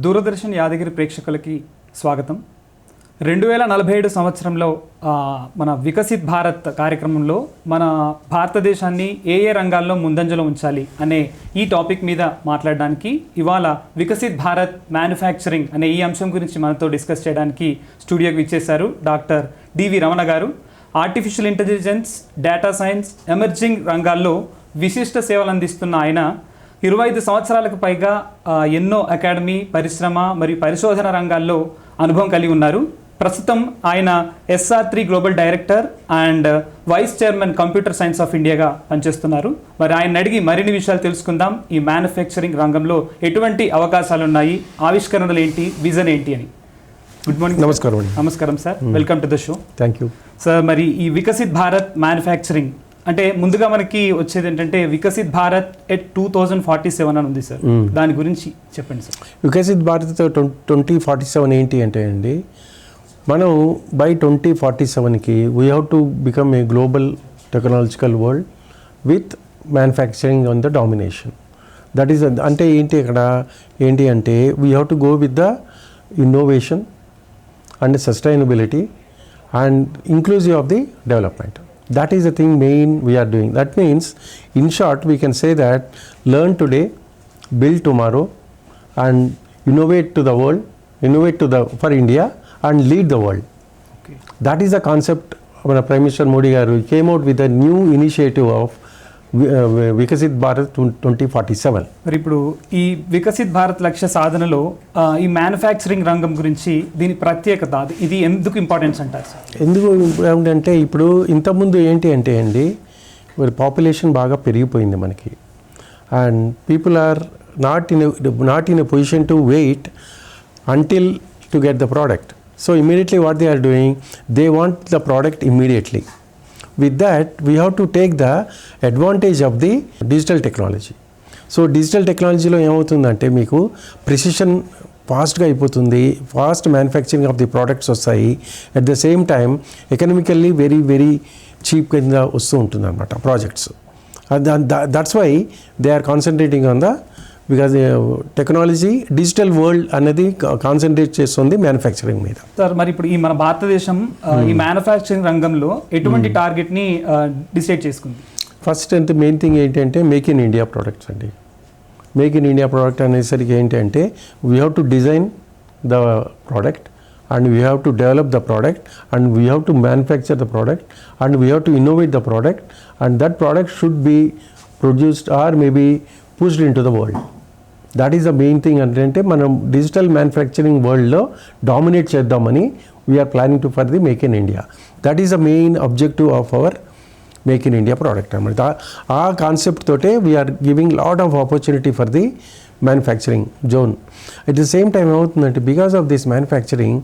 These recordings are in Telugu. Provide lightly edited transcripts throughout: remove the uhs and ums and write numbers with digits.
దూరదర్శన్ యాదగిరి ప్రేక్షకులకి స్వాగతం. 2047 సంవత్సరంలో మన వికసిత్ భారత్ కార్యక్రమంలో మన భారతదేశాన్ని ఏ రంగాల్లో ముందంజలో ఉంచాలి అనే ఈ టాపిక్ మీద మాట్లాడడానికి ఇవాళ వికసిత్ భారత్ మ్యానుఫ్యాక్చరింగ్ అనే ఈ అంశం గురించి మనతో డిస్కస్ చేయడానికి స్టూడియోకి విచ్చేశారు డాక్టర్ డివి రమణ గారు. Artificial intelligence, data science, emerging రంగాల్లో విశిష్ట సేవలు అందిస్తున్న ఆయన 25 సంవత్సరాలకు పైగా ఎన్నో అకాడమీ, పరిశ్రమ మరియు పరిశోధన రంగాల్లో అనుభవం కలిగి ఉన్నారు. ప్రస్తుతం ఆయన SR3 global director and vice chairman computer science of ఇండియాగా పనిచేస్తున్నారు. మరి ఆయన అడిగి మరిన్ని విషయాలు తెలుసుకుందాం. ఈ మ్యానుఫ్యాక్చరింగ్ రంగంలో ఎటువంటి అవకాశాలు ఉన్నాయి, ఆవిష్కరణలు ఏంటి, విజన్ ఏంటి అని. Good morning. నమస్కారం sir, welcome to the show. Thank you sir. మరి ఈ వికసిత్ భారత్ మ్యానుఫ్యాక్చరింగ్ అంటే ముందుగా మనకి వచ్చేది ఏంటంటే వికసిత్ భారత్ ఎట్ 2047 అని ఉంది సార్, దాని గురించి చెప్పండి సార్. వికసిత్ భారత్ 2047 ఏంటి అంటే అండి, మనం బై 2047కి we have to become a global technological world with manufacturing on the domination. That is అంటే ఏంటి అంటే we have to go with the innovation and sustainability and inclusive of the development. That is the thing main we are doing. That means, in short, we can say that learn today, build tomorrow, and innovate to the world, for India, and lead the world. Okay. That is the concept. Prime Minister Modi garu came out with a new initiative of Viksit Bharat 2047. మరి ఇప్పుడు ఈ వికసిత్ భారత్ లక్ష్య సాధనలో ఈ మ్యానుఫ్యాక్చరింగ్ రంగం గురించి దీని ప్రత్యేకత, ఇది ఎందుకు ఇంపార్టెన్స్ అంటారు సార్? ఎందుకు అంటే ఇప్పుడు ఇంతకుముందు ఏంటి అంటే అండి, మరి పాపులేషన్ బాగా పెరిగిపోయింది మనకి, and people are not in a position to wait until to get the product. So immediately what they are doing, they want the product immediately. With that, we have to take the advantage of the digital technology. So digital technologyలో ఏమవుతుందంటే మీకు ప్రిసిషన్ ఫాస్ట్గా అయిపోతుంది, fast manufacturing of the products వస్తాయి, at the same time economically very very cheap కింద వస్తూ ఉంటుంది అనమాట projects. That's why they are concentrating on the because technology digital world అనేది కాన్సన్ట్రేట్ చేస్తుంది మ్యానుఫ్యాక్చరింగ్ మీద. సార్ మరి ఇప్పుడు ఈ మన భారతదేశం ఈ మ్యానుఫ్యాక్చరింగ్ రంగంలో ఎటువంటి టార్గెట్ని డిసైడ్ చేసుకుంది? ఫస్ట్ అండ్ మెయిన్ థింగ్ ఏంటంటే మేక్ ఇన్ ఇండియా ప్రోడక్ట్స్ అండి. మేక్ ఇన్ ఇండియా ప్రోడక్ట్ అనేసరికి ఏంటంటే we have to design the product and we have to develop the product and we have to manufacture the product and we have to innovate the product and that product should be produced or maybe pushed into the world. That is the main thing. అంటే మనం డిజిటల్ మ్యానుఫ్యాక్చరింగ్ వరల్డ్లో డామినేట్ చేద్దామని we are planning to for the make in India. That is the main objective of our make in India product అనమాట. ఆ కాన్సెప్ట్ తోటే we are giving lot of opportunity for the manufacturing zone. At the same time ఏమవుతుందంటే because of this manufacturing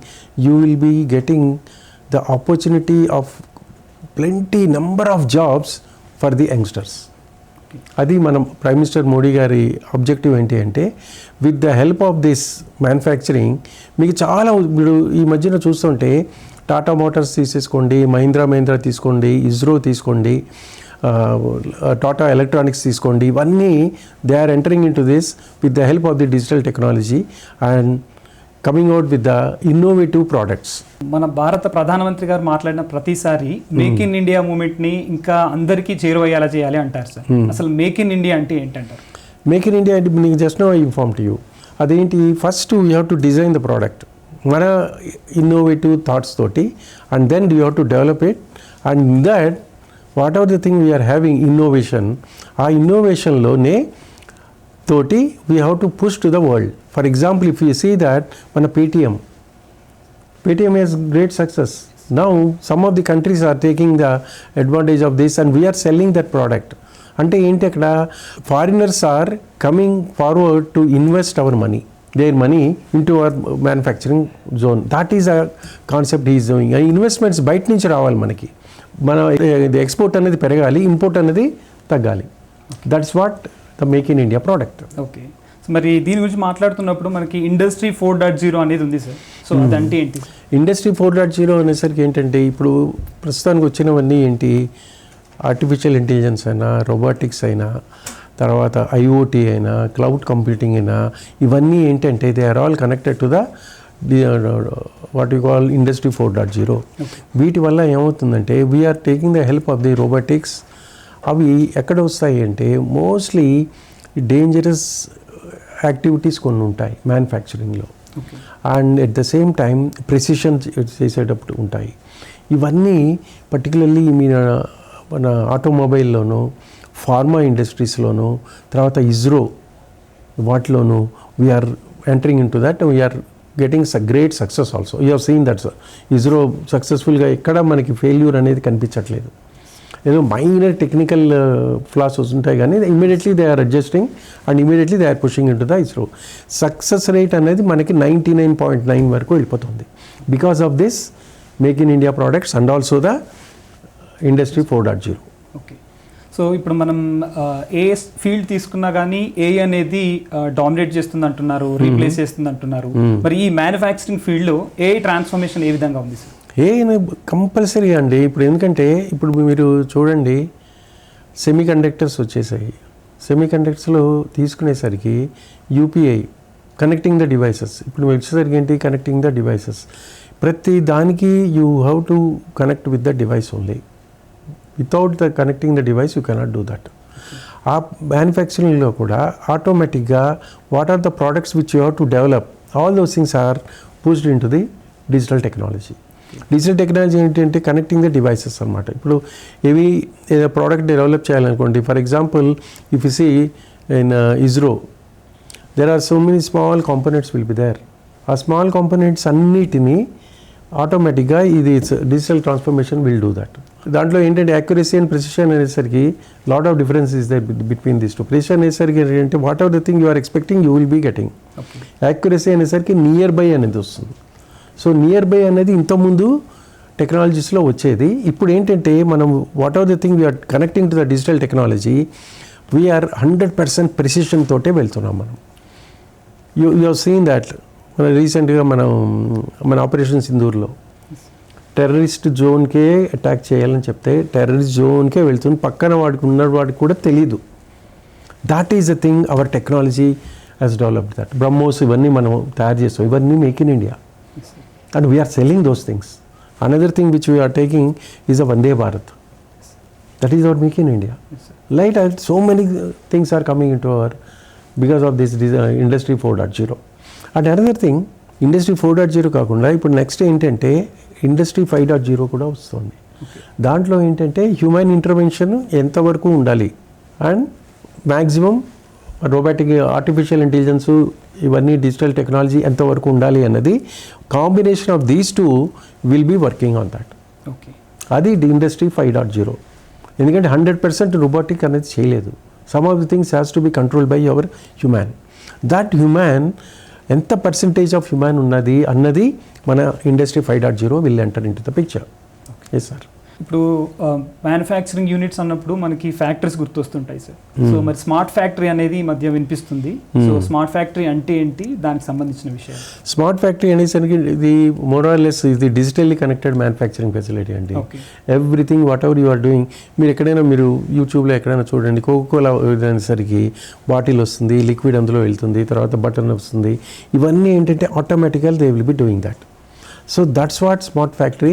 you will be getting the opportunity of plenty number of jobs for the youngsters. అది మనం ప్రైమ్ మినిస్టర్ మోడీ గారి ఆబ్జెక్టివ్ ఏంటి అంటే with the help of this manufacturing మీకు చాలా మీరు ఈ మధ్యన చూస్తుంటే టాటా మోటార్స్ తీసేసుకోండి, మహీంద్రా తీసుకోండి, ఇస్రో తీసుకోండి, టాటా ఎలక్ట్రానిక్స్ తీసుకోండి, ఇవన్నీ they are entering in to this with the help of the digital technology and coming out with the innovative products. మన భారత ప్రధానమంత్రి గారు మాట్లాడిన ప్రతిసారి మేక్ ఇన్ ఇండియా మూమెంట్ని ఇంకా అందరికీ చేరువయ్యేలా చేయాలి అంటారు సార్. అసలు మేక్ ఇన్ ఇండియా అంటే ఏంటంటారు? మేక్ ఇన్ ఇండియా అంటే నీకు just no inform to you. అదేంటి, first you have to design the product మన ఇన్నోవేటివ్ థాట్స్ తోటి and then you have to develop it and that whatever the thing we are having innovation, ఆ ఇన్నోవేషన్లోనే తోటి we have to push to the world. For example if you see that మన Paytm has great success. Now some of the countries are taking the advantage of this and we are selling that product. అంటే ఏంటి, అక్కడ foreigners are coming forward to invest our money, their money in to our manufacturing zone. That is a concept he is doing. Investments బయట నుంచి రావాలి మనకి, మన ఎక్స్పోర్ట్ అనేది పెరగాలి, ఇంపోర్ట్ అనేది తగ్గాలి. That's what the make in India product. Okay. మరి దీని గురించి మాట్లాడుతున్నప్పుడు మనకి ఇండస్ట్రీ 4.0 అనేది ఉంది సార్. సో అదంటే ఏంటి? ఇండస్ట్రీ 4.0 అనేసరికి ఏంటంటే ఇప్పుడు ప్రస్తుతానికి వచ్చినవన్నీ ఏంటి, ఆర్టిఫిషియల్ ఇంటెలిజెన్స్ అయినా, రోబోటిక్స్ అయినా, తర్వాత IoT అయినా, క్లౌడ్ కంప్యూటింగ్ అయినా, ఇవన్నీ ఏంటంటే they are all connected to the what you call industry 4.0. వీటి వల్ల ఏమవుతుందంటే we are taking the help of the robotics. అవి ఎక్కడ వస్తాయి అంటే మోస్ట్లీ డేంజరస్ యాక్టివిటీస్ కొన్ని ఉంటాయి మ్యానుఫ్యాక్చరింగ్లో, and at the same time precision చేసేటప్పుడు ఉంటాయి. ఇవన్నీ పర్టికులర్లీ మన ఆటోమొబైల్లోనూ, ఫార్మా ఇండస్ట్రీస్లోనూ, తర్వాత ఇస్రో వాటిలోనూ we are entering in to that. We are getting great success also. You have seen that ISRO సక్సెస్ఫుల్గా ఎక్కడ మనకి ఫెయిల్యూర్ అనేది కనిపించట్లేదు. ఏదో మైనర్ టెక్నికల్ ఫ్లాస్ ఉంటాయి కానీ immediately they are adjusting and immediately they are pushing in to the ISRO. Success rate అనేది మనకి 99.9 వరకు వెళ్ళిపోతుంది because of this make in India products and also the industry 4.0. Okay, so ఇప్పుడు మనం ఏ ఫీల్డ్ తీసుకున్నా కానీ ఏ అనేది డామినేట్ చేస్తుంది అంటున్నారు, రీప్లేస్ చేస్తుంది అంటున్నారు. మరి ఈ మ్యానుఫ్యాక్చరింగ్ ఫీల్డ్లో ఏ ట్రాన్స్ఫర్మేషన్ ఏ విధంగా ఉంది సార్? కంపల్సరీ అండి. ఇప్పుడు ఎందుకంటే ఇప్పుడు మీరు చూడండి, సెమీ కండక్టర్స్ వచ్చేసాయి. సెమీ కండక్టర్స్లో తీసుకునేసరికి UPI కనెక్టింగ్ ద డివైసెస్. ఇప్పుడు మీరు వచ్చేసరికి ఏంటి, కనెక్టింగ్ ద డివైసెస్. ప్రతి దానికి you have to connect with the device only. Without the connecting the device you cannot do that. ఆ మ్యానుఫ్యాక్చరింగ్లో కూడా ఆటోమేటిక్గా what are the products which you have to develop, all those things are pushed into the digital technology. Digital technology ఏంటంటే కనెక్టింగ్ ద డివైసెస్ అనమాట. ఇప్పుడు ఏవి ఏదో ప్రోడక్ట్ డెవలప్ చేయాలనుకోండి, for example if you see in ISRO there are so many small components will be there. ఆ స్మాల్ కాంపోనెంట్స్ అన్నిటినీ ఆటోమేటిక్గా ఇది digital transformation will do that. దాంట్లో ఏంటంటే యాక్యురసీ అండ్ ప్రెసిషన్ అనేసరికి lot of difference is there between this two. Precision అనేసరికి ఏంటంటే whatever the thing you are expecting you will be getting. Accuracy అనేసరికి నియర్ బై అనేది వస్తుంది. సో నియర్ బై అనేది ఇంతకుముందు టెక్నాలజీస్లో వచ్చేది. ఇప్పుడు ఏంటంటే మనం whatever the thing we are connecting to the digital technology, we are 100% precision తోటే వెళ్తున్నాం మనం. You have seen that. మన రీసెంట్గా మన ఆపరేషన్ సింధూర్లో టెర్రరిస్ట్ జోన్కే అటాక్ చేయాలని చెప్తే టెర్రరిస్ట్ జోన్కే వెళ్తుంది, పక్కన వాడికి ఉన్న వాడికి కూడా తెలీదు. That is the thing hour technology Hess developed. That BrahMos ఇవన్నీ మనం తయారు చేస్తాం, ఇవన్నీ make in India. And we are selling those things. Another thing which we are taking is a Vande Bharat. That is our make in India. Yes, later, so many things are coming into our because of this industry 4.0. And another thing, industry 4.0 కాకుండా ఇప్పుడు నెక్స్ట్ ఏంటంటే ఇండస్ట్రీ 5.0 కూడా వస్తుంది. దాంట్లో ఏంటంటే హ్యూమన్ ఇంటర్వెన్షన్ ఎంతవరకు ఉండాలి and maximum robotic, artificial intelligence, ఇవన్నీ డిజిటల్ టెక్నాలజీ ఎంతవరకు ఉండాలి అన్నది combination of these two will be working on that. Okay, అది ఇండస్ట్రీ 5.0. ఎందుకంటే 100% రోబోటిక్ అనేది చేయలేదు. Some of the things has to be control by our human. That human ఎంత పర్సంటేజ్ ఆఫ్ హ్యూమన్ ఉన్నది అన్నది మన industry 5.0 will enter in to the picture. Yes sir. ఇప్పుడు మ్యానుఫ్యాక్చరింగ్ యూనిట్స్ అన్నప్పుడు మనకి ఫ్యాక్టరీస్ గుర్తొస్తుంటాయి సార్. సో మరి స్మార్ట్ ఫ్యాక్టరీ అనేది ఈ మధ్య వినిపిస్తుంది. సో స్మార్ట్ ఫ్యాక్టరీ అంటే ఏంటి, దానికి సంబంధించిన విషయాలు? స్మార్ట్ ఫ్యాక్టరీ అనేసరికి ఇది మోర్ ఆర్ లెస్ ఇది డిజిటల్లీ కనెక్టెడ్ మ్యానుఫ్యాక్చరింగ్ ఫెసిలిటీ అండి. Everything whatever you are doing, మీరు ఎక్కడైనా మీరు యూట్యూబ్లో ఎక్కడైనా చూడండి, కోకోకోలా అనేసరికి బాటిల్ వస్తుంది, లిక్విడ్ అందులో వెళ్తుంది, తర్వాత బటన్ వస్తుంది. ఇవన్నీ ఏంటంటే automatical they will be doing that. So that's what smart factory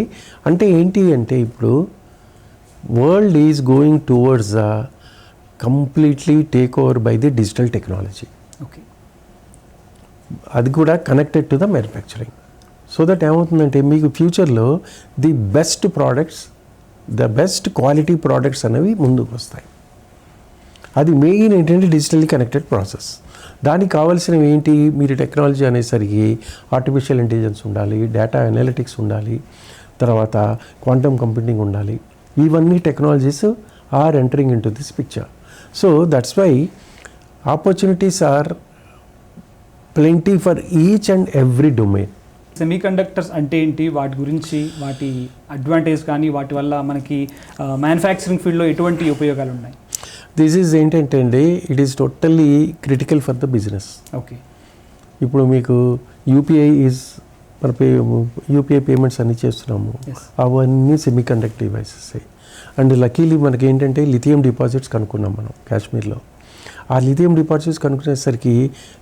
అంటే ఏంటి అంటే ఇప్పుడు world is going towards the completely take over by the digital technology. Okay, అది కూడా connected to the manufacturing. So that ఏమవుతుందంటే మీకు ఫ్యూచర్లో the best products, the best quality products అనేవి ముందుకు వస్తాయి. అది మెయిన్ ఏంటంటే డిజిటల్లీ కనెక్టెడ్ ప్రాసెస్. దానికి కావాల్సినవి ఏంటి, మీరు టెక్నాలజీ అనేసరికి ఆర్టిఫిషియల్ ఇంటెలిజెన్స్ ఉండాలి, డేటా అనలిటిక్స్ ఉండాలి, తర్వాత క్వాంటమ్ కంప్యూటింగ్ ఉండాలి. ఇవన్నీ technologies are entering in to this picture. So that's why opportunities are plenty for each and every domain. Semiconductors అంటే ఏంటి, వాటి గురించి, వాటి అడ్వాంటేజ్ కానీ వాటి వల్ల మనకి మ్యానుఫ్యాక్చరింగ్ ఫీల్డ్లో ఎటువంటి ఉపయోగాలు ఉన్నాయి? దిస్ ఈజ్ ఏంటంటే అండి, it is totally critical for the business. Okay, ఇప్పుడు మీకు యూపీఐ ఈజ్ మన యూపీఐ పేమెంట్స్ అన్నీ చేస్తున్నాము, అవన్నీ semi conductor devices. And luckily మనకి ఏంటంటే లిథియం డిపాజిట్స్ కనుక్కున్నాం మనం కాశ్మీర్లో. ఆ లిథియం డిపాజిట్స్ కనుక్కునేసరికి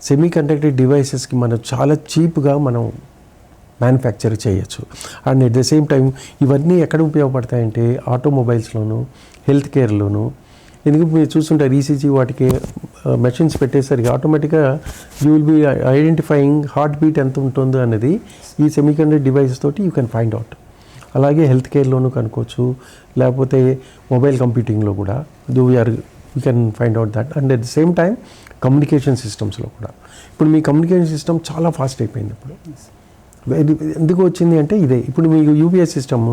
సెమీ కండక్టర్ డివైసెస్కి మనం చాలా చీప్గా మనం మ్యానుఫ్యాక్చర్ చేయొచ్చు. And at the same time ఇవన్నీ ఎక్కడ ఉపయోగపడతాయంటే ఆటోమొబైల్స్లోను, హెల్త్ కేర్లోను. ఎందుకంటే మీరు చూస్తుంటారు ఈసీజీ వాటికి మెషిన్స్ పెట్టేసరికి ఆటోమేటిక్గా you will be identifying heartbeat ఎంత ఉంటుందో అనేది ఈ సెమీ కండక్టర్ డివైసెస్ తోటి యూ కెన్ ఫైండ్ అవుట్. అలాగే హెల్త్ కేర్లోనూ కనుక్కోవచ్చు, లేకపోతే మొబైల్ కంప్యూటింగ్లో కూడా you can find out that. And at the same time communication సిస్టమ్స్లో కూడా ఇప్పుడు మీ కమ్యూనికేషన్ సిస్టమ్ చాలా ఫాస్ట్ అయిపోయింది. ఇప్పుడు ఎందుకు వచ్చింది అంటే ఇదే. ఇప్పుడు మీకు UPI system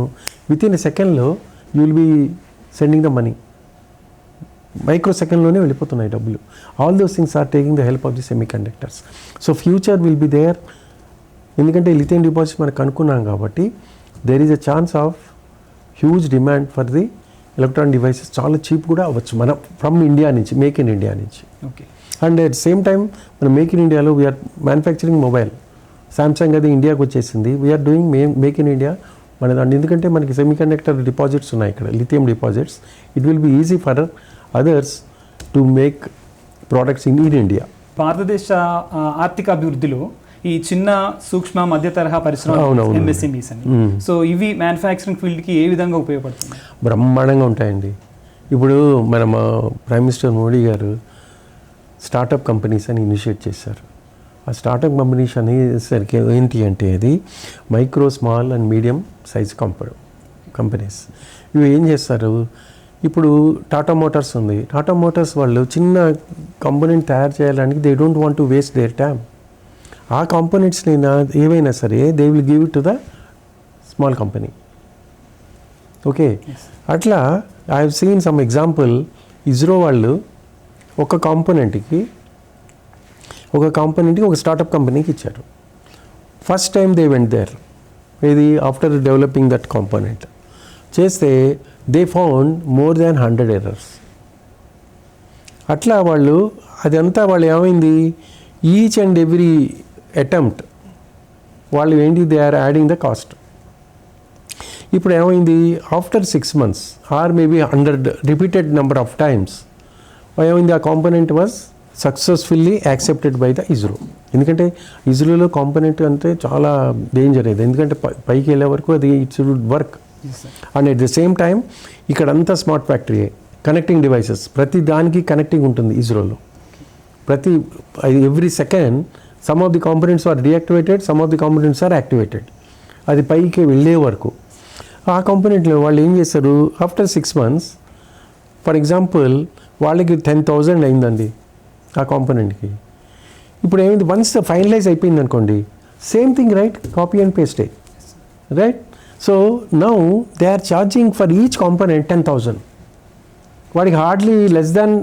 within a సెకండ్లో you will be sending the money. Micro సెకండ్లోనే వెళ్ళిపోతున్నాయి డబ్బులు. All those things are taking the help of the semiconductors. So future will be there. ఎందుకంటే లిథియం డిపాజిట్స్ మనకు కనుక్కున్నాం కాబట్టి there is a chance of huge demand for the electronic devices. చాలా చీప్ కూడా అవ్వచ్చు మన ఫ్రమ్ ఇండియా నుంచి, మేక్ ఇన్ ఇండియా నుంచి. Okay. And at same time మన మేక్ ఇన్ ఇండియాలో వీఆర్ మ్యానుఫ్యాక్చరింగ్ మొబైల్. శాంసంగ్ అది ఇండియాకి వచ్చేసింది. We are doing make in India మన దాంట్లో. ఎందుకంటే మనకి సెమీ కండక్టర్ డిపాజిట్స్ ఉన్నాయి ఇక్కడ, lithium deposits. It will be easy for others to make products in India. భారతదేశ ఆర్థిక అభివృద్ధిలో ఈ చిన్న సూక్ష్మ మధ్య తరహా పరిశ్రమలు ఎంఎస్ఎంఈస్ అని, సో ఇవి మ్యానుఫ్యాక్చరింగ్ ఫీల్డ్కి ఏ విధంగా ఉపయోగపడుతుంది? బ్రహ్మాండంగా ఉంటాయండి. ఇప్పుడు మన ప్రైమ్ మినిస్టర్ మోడీ గారు స్టార్టప్ కంపెనీస్ అని ఇనిషియేట్ చేశారు. ఆ స్టార్టప్ కంపెనీస్ అనేసరికి ఏంటి అంటే అది micro, small and medium size companies. ఇవి ఏం చేస్తారు, ఇప్పుడు టాటా మోటార్స్ ఉంది. టాటా మోటార్స్ వాళ్ళు చిన్న కాంపోనెంట్ తయారు చేయడానికి they don't want to waste their time. ఆ కాంపోనెంట్స్ని ఏవైనా సరే they will give it to the small company. Okay. అట్లా I have seen some example. ISRO వాళ్ళు ఒక కాంపోనెంట్కి ఒక స్టార్టప్ కంపెనీకి ఇచ్చారు. First time they went there. ఇది ఆఫ్టర్ డెవలపింగ్ దట్ కాంపోనెంట్ చేస్తే they found more than 100 errors. అట్లా వాళ్ళు ఏమైంది, ఈచ్ అండ్ ఎవ్రీ అటెంప్ట్ వాళ్ళు ఏంటి, they are adding the cost. ఇప్పుడు ఏమైంది, after 6 months or maybe 100 repeated number of times ఏమైంది, ఆ component was successfully accepted by the ISRO. ఎందుకంటే ఇస్రోలో కాంపోనెంట్ అంటే చాలా డేంజర్ అది. ఎందుకంటే పైకి వెళ్ళే వరకు అది it's would work. And at the same time ఇక్కడంతా స్మార్ట్ ఫ్యాక్టరీ, కనెక్టింగ్ డివైసెస్, ప్రతి దానికి కనెక్టింగ్ ఉంటుంది ఇస్రోలో. Every second some of the components are deactivated, some of the components are activated. అది పైకి వెళ్ళే వరకు ఆ కాంపోనెంట్లో వాళ్ళు ఏం చేస్తారు, ఆఫ్టర్ 6 months ఫర్ ఎగ్జాంపుల్ వాళ్ళకి 10,000 అయిందండి ఆ కాంపోనెంట్కి. ఇప్పుడు ఏమైంది, వన్స్ ఫైనలైజ్ అయిపోయింది అనుకోండి, same thing right, copy and పేస్టే right. So now they are charging for each component 10,000. వాడికి హార్డ్లీ లెస్ దాన్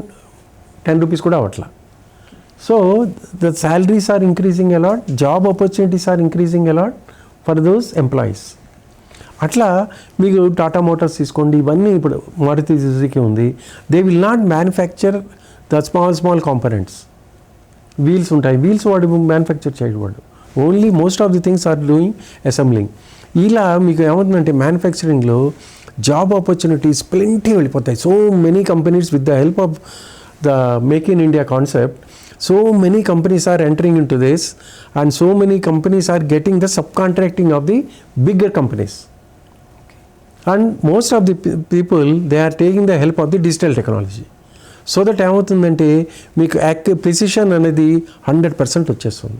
10 rupees కూడా అవ్వట్లా. So the salaries are increasing a lot, job opportunities are increasing a lot for those employees. అట్లా మీకు టాటా మోటార్స్ తీసుకోండి, ఇవన్నీ ఇప్పుడు మారుతి సుజుకి ఉంది. They will not manufacture the small components. Wheels ఉంటాయి, వీల్స్ వాడు మ్యానుఫ్యాక్చర్ చేయడు. Only most of the things are doing assembling. ఇలా మీకు ఏమవుతుందంటే మ్యానుఫ్యాక్చరింగ్లో జాబ్ ఆపర్చునిటీస్ ప్లెంటీ వెళ్ళిపోతాయి. So many companies with the help of the make in India concept, so many companies are entering into this, and so many companies are getting the subcontracting of the bigger companies. And most of the people, they are taking the help of the digital technology. So that ఏమవుతుందంటే మీకు ప్రిసిషన్ అనేది 100% వచ్చేస్తుంది.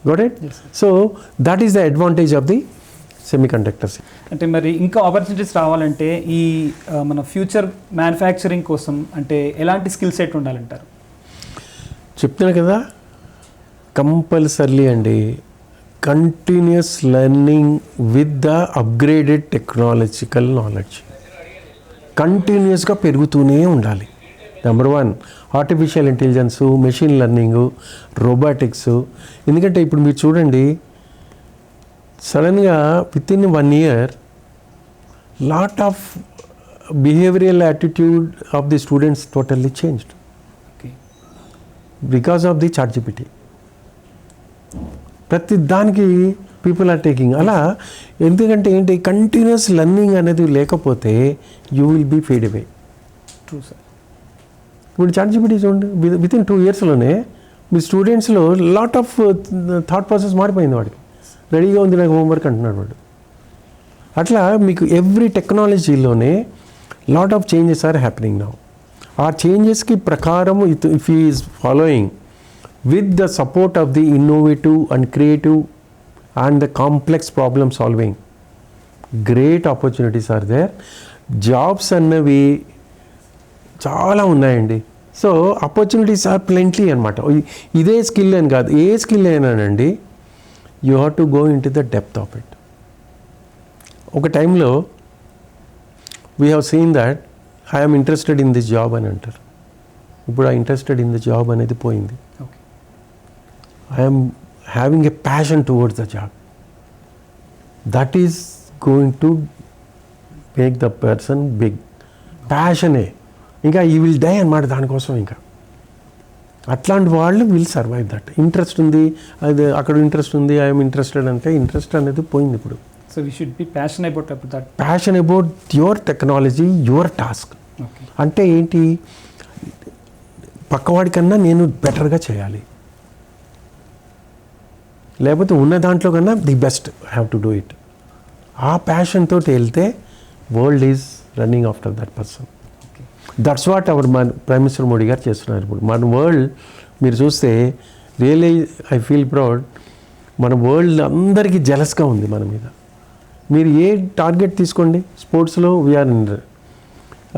Got it? Yes, so that is the advantage of the semiconductors. అంటే మరి ఇంకా ఆపర్చునిటీస్ రావాలంటే ఈ మన ఫ్యూచర్ మ్యానుఫ్యాక్చరింగ్ కోసం అంటే ఎలాంటి స్కిల్ సెట్ ఉండాలంటారు? చెప్తున్నా కదా, కంపల్సర్లీ అండి continuous learning with the upgraded technological knowledge కంటిన్యూస్గా పెరుగుతూనే ఉండాలి. Number 1 artificial intelligence, machine learning, robotics. ఎందుకంటే ఇప్పుడు మీరు చూడండి, సడన్గా with in 1 year lot of behavioural attitude of the students totally changed because of the ChatGPT. ప్రతి దానికి పీపుల్ ఆర్ టేకింగ్ అలా. ఎందుకంటే ఏంటి, కంటిన్యూస్ లెర్నింగ్ అనేది లేకపోతే you will be fade away. True sir. ఇప్పుడు ChatGPT చూడండి, విత్ ఇన్ 2 yearsలోనే మీ స్టూడెంట్స్లో లాట్ ఆఫ్ థాట్ ప్రాసెస్ మారిపోయింది. వాడికి రెడీగా ఉంది నాకు హోంవర్క్ అంటున్నాడు వాడు. అట్లా మీకు ఎవ్రీ టెక్నాలజీలోనే lot of changes are happening now. ఆ చేంజెస్కి ప్రకారం if he is following with the support of the innovative and creative and the complex problem solving, great opportunities are there. Jobs అన్నవి చాలా ఉన్నాయండి. సో ఆపర్చునిటీస్ ఆర్ ప్లెంట్లీ అనమాట. ఇదే స్కిల్ అని కాదు, ఏ స్కిల్ అయినానండి, you have to go in to the depth of it. ఒక టైంలో we have seen that I'm interested in this job అని అంటారు. ఇప్పుడు ఆ ఇంట్రెస్టెడ్ ఇన్ ద జాబ్ అనేది పోయింది. I am having a passion towards the job. That is going to make the person big. Passion ఇంకా ఈ విల్ డై అన్నమాట దానికోసం. ఇంకా అట్లాంటి వాళ్ళు విల్ సర్వైవ్ దట్. ఇంట్రెస్ట్ ఉంది, అది అక్కడ ఇంట్రెస్ట్ ఉంది, ఐఎమ్ ఇంట్రెస్టెడ్ అంటే ఇంట్రెస్ట్ అనేది పోయింది ఇప్పుడు. So we should be passion about that. Passion about your technology, your task. అంటే ఏంటి, పక్కవాడి కన్నా నేను బెటర్గా చేయాలి, లేకపోతే ఉన్న దాంట్లో కన్నా the best have to do it. ఆ ప్యాషన్తో వెళ్తే world is running after that person. That's what our మన ప్రైమ్ మినిస్టర్ మోడీ గారు చేస్తున్నారు. ఇప్పుడు మన వరల్డ్ మీరు చూస్తే రియలీ ఐ ఫీల్ ప్రౌడ్. మన వరల్డ్ అందరికీ జెలస్గా ఉంది మన మీద. మీరు ఏ టార్గెట్ తీసుకోండి, స్పోర్ట్స్లో వీఆర్ ఇన్,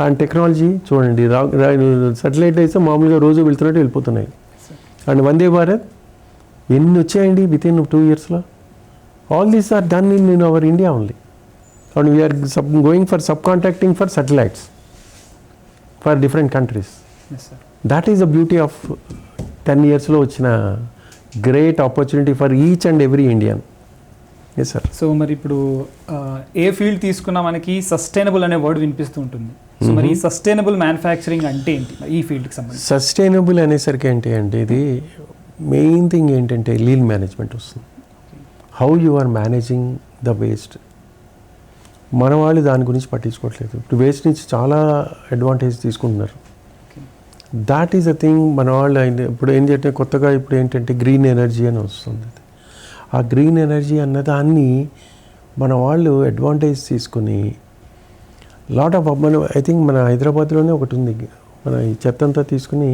అండ్ టెక్నాలజీ చూడండి, సాటిలైట్ అయితే మామూలుగా రోజు వెళ్తున్నట్టు వెళ్ళిపోతున్నాయి. అండ్ వందే భారత్ ఎన్ని వచ్చాయండి విత్ ఇన్ 2 yearsలో. All these are done in our India only. And we are going for subcontracting for satellites for different countries. That is the beauty of 10 yearsలో వచ్చిన great opportunity for each and every Indian. Yes sir. So మరి ఇప్పుడు ఏ ఫీల్డ్ తీసుకున్నా మనకి సస్టైనబుల్ అనే వర్డ్ వినిపిస్తూ ఉంటుంది. సో మరి ఈ సస్టైనబుల్ మ్యానుఫ్యాక్చరింగ్ అంటే ఏంటి ఈ ఫీల్డ్కి సంబంధించి? సస్టైనబుల్ అనేసరికి ఏంటి అంటే ఇది మెయిన్ థింగ్ ఏంటంటే లీన్ మేనేజ్మెంట్ వస్తుంది. How you are managing the waste. మన వాళ్ళు దాని గురించి పట్టించుకోవట్లేదు. ఇప్పుడు వేస్ట్ నుంచి చాలా అడ్వాంటేజ్ తీసుకుంటున్నారు. That is a thing. మన వాళ్ళు ఇప్పుడు ఏంటంటే కొత్తగా ఇప్పుడు ఏంటంటే గ్రీన్ ఎనర్జీ అని వస్తుంది. ఆ గ్రీన్ ఎనర్జీ అన్నదాన్ని మన వాళ్ళు అడ్వాంటేజ్ తీసుకుని లాట్ ఆఫ్ మనం ఐ థింక్ మన హైదరాబాద్లోనే ఒకటి ఉంది. మన ఈ చెత్త అంతా తీసుకుని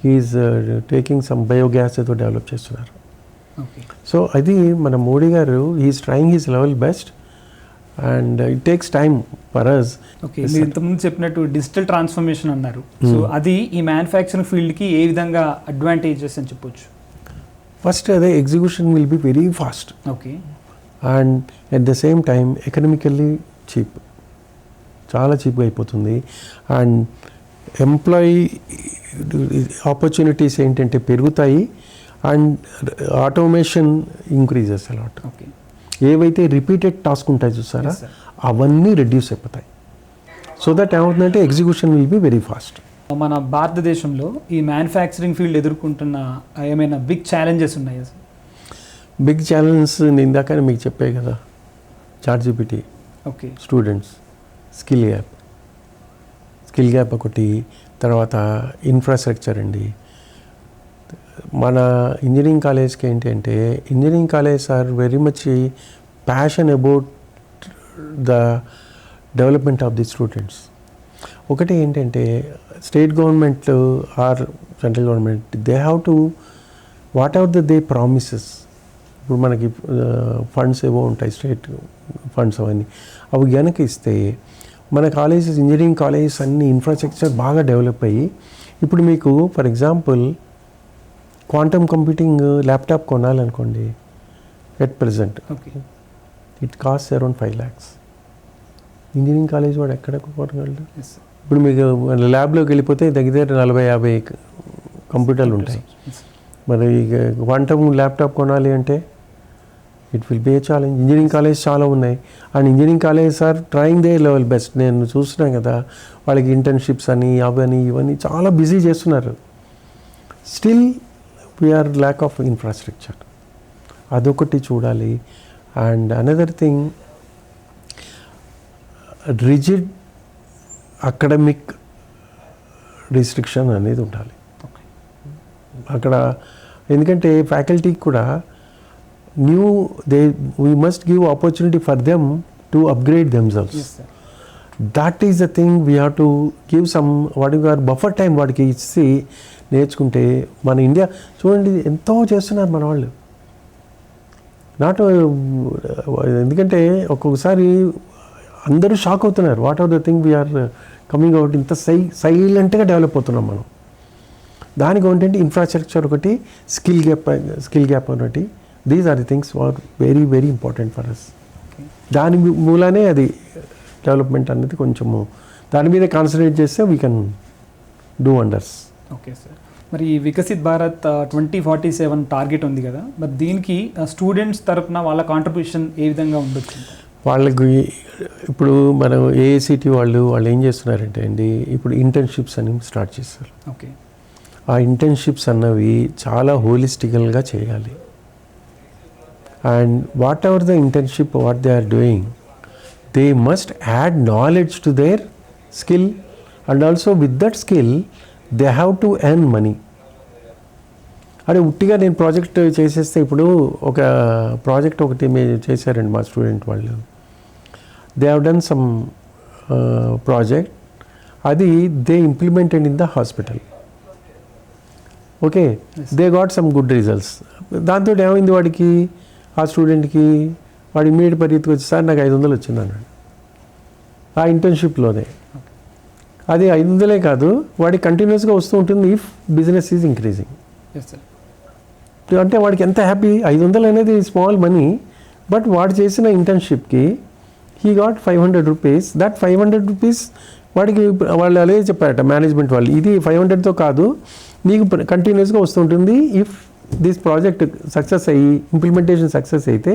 హీఈస్ టేకింగ్ సమ్ బయోగ్యాస్ ఏదో డెవలప్ చేస్తున్నారు. సో అది మన మోడీ గారు he is trying his level best and it takes time for us. Okay, మీరు ఇంతకుముందు చెప్పినట్టు డిజిటల్ ట్రాన్స్ఫర్మేషన్ అన్నారు. సో అది ఈ మ్యానుఫ్యాక్చరింగ్ ఫీల్డ్కి ఏ విధంగా అడ్వాంటేజెస్ అని చెప్పొచ్చు? ఫస్ట్ అదే execution will be very fast. Okay. And at the same time economically cheap, చాలా చీప్గా అయిపోతుంది. అండ్ ఎంప్లాయీ ఆపర్చునిటీస్ ఏంటంటే పెరుగుతాయి and automation increases a lot. Okay. ఏవైతే రిపీటెడ్ టాస్క్ ఉంటాయి చూసారా, అవన్నీ రెడ్యూస్ అయిపోతాయి. సో దట్ ఏమవుతుందంటే execution will be very fast. మన భారతదేశంలో ఈ మ్యానుఫ్యాక్చరింగ్ ఫీల్డ్ ఎదుర్కొంటున్న ఏమైనా బిగ్ ఛాలెంజెస్ ఉన్నాయా? బిగ్ ఛాలెంజెస్ నేను ఇందాక మీకు చెప్పే కదా, ChatGPT, okay, students, skill gap ఒకటి, తర్వాత ఇన్ఫ్రాస్ట్రక్చర్ అండి. మన ఇంజనీరింగ్ కాలేజ్కి ఏంటి అంటే engineering college are very much passion about the development of the students. ఒకటి ఏంటంటే state government or central government they have to what ever they promises. ఇప్పుడు మనకి ఫండ్స్ ఏవో ఉంటాయి, స్టేట్ ఫండ్స్ అవన్నీ, అవి కనుక ఇస్తే మన కాలేజెస్, ఇంజనీరింగ్ కాలేజెస్ అన్ని ఇన్ఫ్రాస్ట్రక్చర్ బాగా డెవలప్ అయ్యి, ఇప్పుడు మీకు for example quantum computing laptop కొనాలనుకోండి, at present it cost around 5 lakhs. Engineering college వాడు ఎక్కడ కొనగలడు? ఇప్పుడు మీకు ల్యాబ్లోకి వెళ్ళిపోతే దగ్గర 40-50 కంప్యూటర్లు ఉంటాయి. మరి క్వాంటమ్ ల్యాప్టాప్ కొనాలి అంటే it will be A challenge. Engineering college చాలా ఉన్నాయి and engineering college are trying they level best. నేను చూస్తున్నాను కదా, వాళ్ళకి ఇంటర్న్షిప్స్ అని అవని ఇవన్నీ చాలా బిజీ చేస్తున్నారు. Still we are lack of infrastructure, అదొకటి చూడాలి. And another thing, rigid academic restriction అనేది ఉండాలి అక్కడ. ఎందుకంటే ఫ్యాకల్టీకి కూడా we must give opportunity for them to upgrade themselves. That is the thing we have to give some buffer time వాడికి ఇచ్చి నేర్చుకుంటే. మన ఇండియా చూడండి ఎంతో చేస్తున్నారు మన వాళ్ళు. ఎందుకంటే ఒక్కొక్కసారి అందరూ షాక్ అవుతున్నారు. What are the thing we are coming out. ఇంత సైలెంట్గా డెవలప్ అవుతున్నాం మనం. దానికి ఏంటంటే ఇన్ఫ్రాస్ట్రక్చర్ ఒకటి, స్కిల్ గ్యాప్ ఒకటి. These are the things are very very important for us. దాని మూలానే అది డెవలప్మెంట్ అనేది కొంచెము దాని మీద కాన్సన్ట్రేట్ చేస్తే we can do wonders. Okay sir. మరి వికసిత్ భారత్ 2047 టార్గెట్ ఉంది కదా, మరి దీనికి స్టూడెంట్స్ తరఫున వాళ్ళ కాంట్రిబ్యూషన్ ఏ విధంగా ఉండొచ్చు? వాళ్ళకి ఇప్పుడు మనం ఏఐసిటి వాళ్ళు ఏం చేస్తున్నారంటే అండి, ఇప్పుడు ఇంటర్న్షిప్స్ అని స్టార్ట్ చేస్తారు. ఓకే. ఆ ఇంటర్న్షిప్స్ అన్నవి చాలా హోలిస్టికల్గా చేయాలి. And whatever the internship what they are doing, they must add knowledge to their skill and also with that skill they have to earn money. అదే ఉట్టిగా నేను ప్రాజెక్ట్ చేసేస్తే, ఇప్పుడు ఒక ప్రాజెక్ట్ ఒకటి మీరు చేశారండి మా స్టూడెంట్ వాళ్ళు. They have done some project, అది they implemented in the hospital. Okay, they got some good results. దాంతో ఏమైంది వాడికి, ఆ స్టూడెంట్కి, వాడు ఇమ్మీడియట్ పరిగెత్తుకు వచ్చి సార్ నాకు 500 వచ్చింది అన్నాడు ఆ ఇంటర్న్షిప్లోనే. అది 500 కాదు, వాడికి కంటిన్యూస్గా వస్తూ ఉంటుంది ఇఫ్ బిజినెస్ ఈజ్ ఇంక్రీజింగ్. అంటే వాడికి ఎంత హ్యాపీ. 500 అనేది స్మాల్ మనీ, బట్ వాడు చేసిన ఇంటర్న్షిప్కి he got 500 rupees. That 500 rupees వాడికి వాళ్ళు అలాగే చెప్పారట మేనేజ్మెంట్ వాళ్ళు, ఇది 500తో కాదు, నీకు కంటిన్యూస్గా వస్తుంటుంది. ఇఫ్ దిస్ ప్రాజెక్ట్ సక్సెస్ అయ్యి ఇంప్లిమెంటేషన్ సక్సెస్ అయితే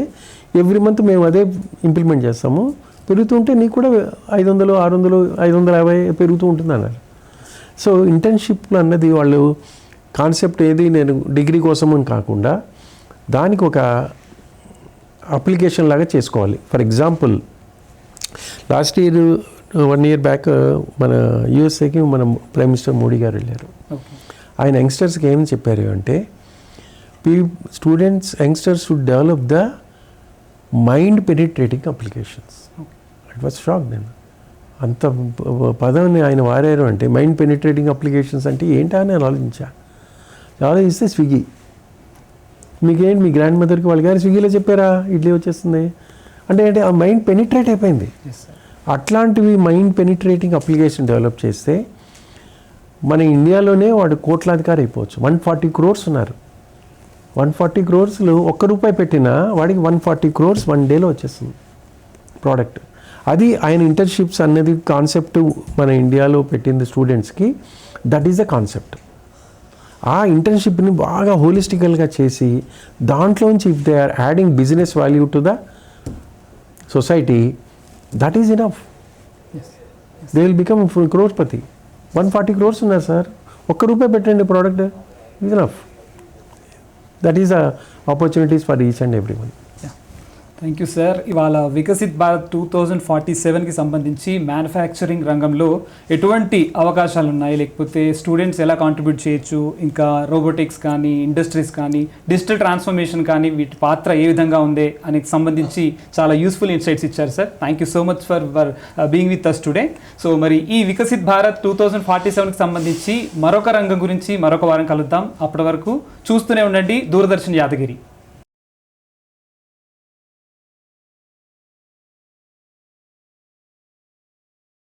ఎవ్రీ మంత్ మేము అదే ఇంప్లిమెంట్ చేస్తాము, పెరుగుతుంటే నీకు కూడా 500, 600, 550 పెరుగుతూ ఉంటుంది అన్నారు. సో ఇంటర్న్షిప్లు అన్నది వాళ్ళు కాన్సెప్ట్ ఏది నేను డిగ్రీ కోసం అని కాకుండా దానికి ఒక అప్లికేషన్ లాగా చేసుకోవాలి. For example last year 1 year back మన యూఎస్ఏకి మన ప్రైమ్ మినిస్టర్ మోడీ గారు వెళ్ళారు. ఆయన యంగ్స్టర్స్కి ఏం చెప్పారు అంటే, youngsters should develop the mind penetrating applications. It was shock. నేను అంత పదాన్ని ఆయన వాడారు అంటే, మైండ్ పెనిట్రేటింగ్ అప్లికేషన్స్ అంటే ఏంటా అని ఆలోచిస్తే స్విగ్గీ. మీకేంటి మీ గ్రాండ్ మదర్కి వాళ్ళ గారు స్విగ్గీలో చెప్పారా ఇడ్లీ వచ్చేస్తుంది అంటే ఆ మైండ్ పెనిట్రేట్ అయిపోయింది. అట్లాంటివి మైండ్ పెనిట్రేటింగ్ అప్లికేషన్ డెవలప్ చేస్తే మన ఇండియాలోనే వాడు కోట్లాధికారి అయిపోవచ్చు. 140 crores ఉన్నారు. 140 crores ₹1 పెట్టినా వాడికి 140 crores 1 dayలో వచ్చేస్తుంది ప్రోడక్ట్. అది ఆయన ఇంటర్న్షిప్స్ అనేది కాన్సెప్ట్ మన ఇండియాలో పెట్టింది స్టూడెంట్స్కి. That is the concept. ఆ ఇంటర్న్షిప్ని బాగా హోలిస్టికల్గా చేసి దాంట్లోంచి if they are adding business value to the society, that is enough. They will become crorepati. 140 crores ఉన్నారు సార్, ₹1 పెట్టండి product, is enough. That is the opportunities for each and every one. Thank you sir. ఇవాళ వికసిత్ భారత్ 2047కి సంబంధించి మ్యానుఫ్యాక్చరింగ్ రంగంలో ఎటువంటి అవకాశాలు ఉన్నాయి, లేకపోతే స్టూడెంట్స్ ఎలా కాంట్రిబ్యూట్ చేయొచ్చు, ఇంకా రోబోటిక్స్ కానీ, ఇండస్ట్రీస్ కానీ, డిజిటల్ ట్రాన్స్ఫర్మేషన్ కానీ వీటి పాత్ర ఏ విధంగా ఉంది అని సంబంధించి చాలా యూస్ఫుల్ ఇన్సైట్స్ ఇచ్చారు sir. Thank you so much for being with us today. సో మరి ఈ వికసిత్ భారత్ 2047కి సంబంధించి మరొక రంగం గురించి మరొక వారం కలుద్దాం. అప్పటి వరకు చూస్తూనే ఉండండి దూరదర్శన్ యాదగిరి.